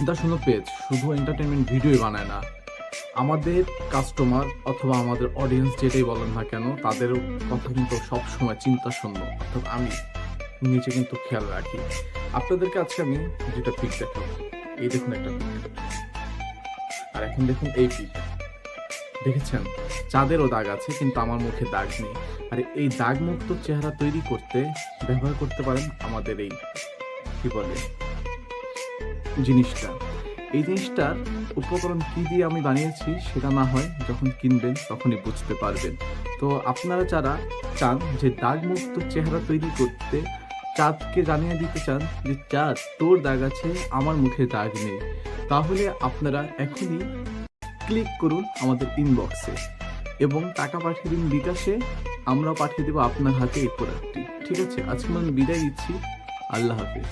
চিন্তাশূন্য page শুধু entertainment ভিডিওই বানায় না, আমাদের কাস্টমার অথবা আমাদের অডিয়েন্স যেটাই বলেন না কেন তাদের কথা কিন্তু সবসময় চিন্তাশূন্য, অর্থাৎ আমি নিজে কিন্তু খেয়াল রাখি। আপনাদেরকে আজকে আমি যেটা পিক দেখাবো, এই দেখুন একটা পিক, আর এখন দেখুন এই পিক। দেখেছেন, চাঁদেরও দাগ আছে কিন্তু আমার মুখে দাগ নেই। আর এই দাগমুক্ত চেহারা তৈরি করতে ব্যবহার করতে পারেন আমাদের এই কি বলে জিনিসটা। এই জিনিসটার উপকরণ কি দিয়ে আমি বানিয়েছি সেটা না হয় যখন কিনবেন তখনই বুঝতে পারবেন। তো আপনারা যারা চান যে দাগমুক্ত চেহারা তৈরি করতে, চাঁদকে জানিয়ে দিতে চান যে চাঁদ তোর দাগ আছে আমার মুখে দাগ নেই, তাহলে আপনারা এখনই ক্লিক করুন আমাদের ইনবক্সে এবং টাকা পাঠিয়ে দিন বিকাশে। আমরা পাঠিয়ে দেবো আপনার হাতে এই প্রোডাক্টটি। ঠিক আছে, আজকে আমি বিদায় দিচ্ছি। আল্লাহ হাফেজ।